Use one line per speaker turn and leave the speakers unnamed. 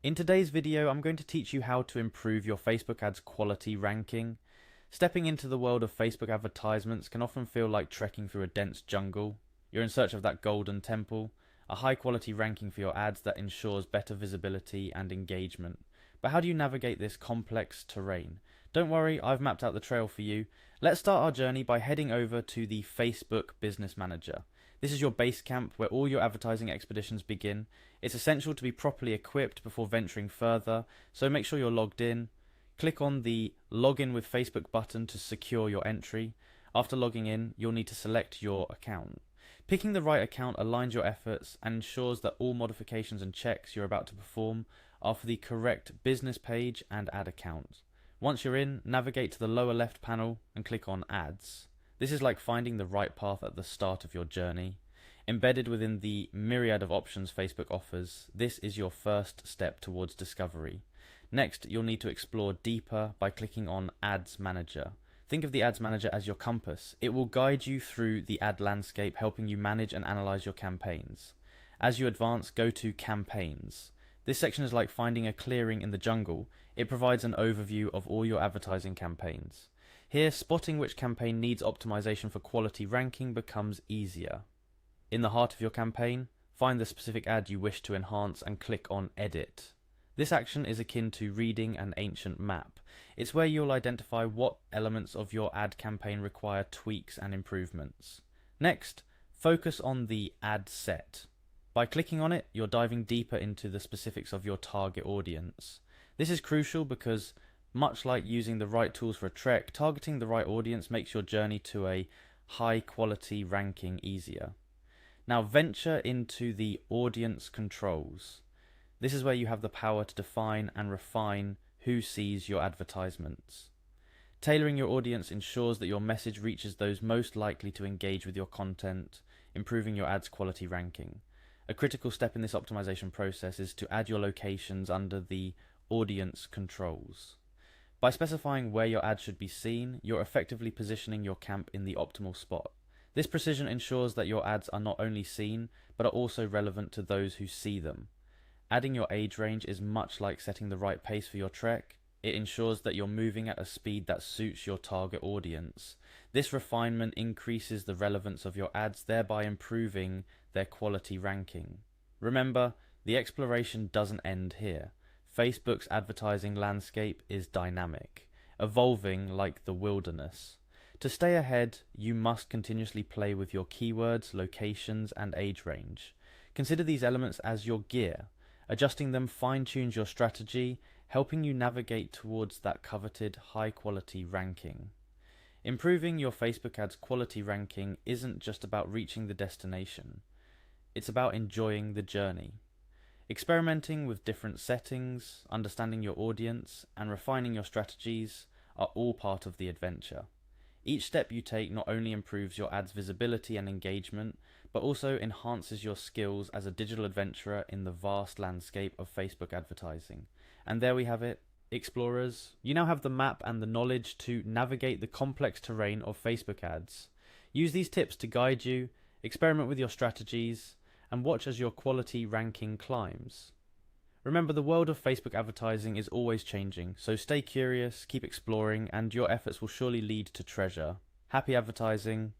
In today's video, I'm going to teach you how to improve your Facebook ads quality ranking. Stepping into the world of Facebook advertisements can often feel like trekking through a dense jungle. You're in search of that golden temple, a high quality ranking for your ads that ensures better visibility and engagement. But how do you navigate this complex terrain? Don't worry, I've mapped out the trail for you. Let's start our journey by heading over to the Facebook Business Manager. This is your base camp where all your advertising expeditions begin. It's essential to be properly equipped before venturing further, so make sure you're logged in. Click on the Login with Facebook button to secure your entry. After logging in, you'll need to select your account. Picking the right account aligns your efforts and ensures that all modifications and checks you're about to perform are for the correct business page and ad account. Once you're in, navigate to the lower left panel and click on Ads. This is like finding the right path at the start of your journey. Embedded within the myriad of options Facebook offers, this is your first step towards discovery. Next, you'll need to explore deeper by clicking on Ads Manager. Think of the Ads Manager as your compass. It will guide you through the ad landscape, helping you manage and analyze your campaigns. As you advance, go to Campaigns. This section is like finding a clearing in the jungle. It provides an overview of all your advertising campaigns. Here, spotting which campaign needs optimization for quality ranking becomes easier. In the heart of your campaign, find the specific ad you wish to enhance and click on Edit. This action is akin to reading an ancient map. It's where you'll identify what elements of your ad campaign require tweaks and improvements. Next, focus on the ad set. By clicking on it, you're diving deeper into the specifics of your target audience. This is crucial because, much like using the right tools for a trek, targeting the right audience makes your journey to a high quality ranking easier. Now venture into the audience controls. This is where you have the power to define and refine who sees your advertisements. Tailoring your audience ensures that your message reaches those most likely to engage with your content, improving your ads quality ranking. A critical step in this optimization process is to add your locations under the audience controls. By specifying where your ad should be seen, you're effectively positioning your camp in the optimal spot. This precision ensures that your ads are not only seen, but are also relevant to those who see them. Adding your age range is much like setting the right pace for your trek. It ensures that you're moving at a speed that suits your target audience. This refinement increases the relevance of your ads, thereby improving their quality ranking. Remember, the exploration doesn't end here. Facebook's advertising landscape is dynamic, evolving like the wilderness. To stay ahead, you must continuously play with your keywords, locations, and age range. Consider these elements as your gear. Adjusting them fine-tunes your strategy, helping you navigate towards that coveted high-quality ranking. Improving your Facebook ads quality ranking isn't just about reaching the destination. It's about enjoying the journey. Experimenting with different settings, understanding your audience, and refining your strategies are all part of the adventure. Each step you take not only improves your ad's visibility and engagement, but also enhances your skills as a digital adventurer in the vast landscape of Facebook advertising. And there we have it, explorers. You now have the map and the knowledge to navigate the complex terrain of Facebook ads. Use these tips to guide you, experiment with your strategies, and watch as your quality ranking climbs. Remember, the world of Facebook advertising is always changing, so stay curious, keep exploring, and your efforts will surely lead to treasure. Happy advertising!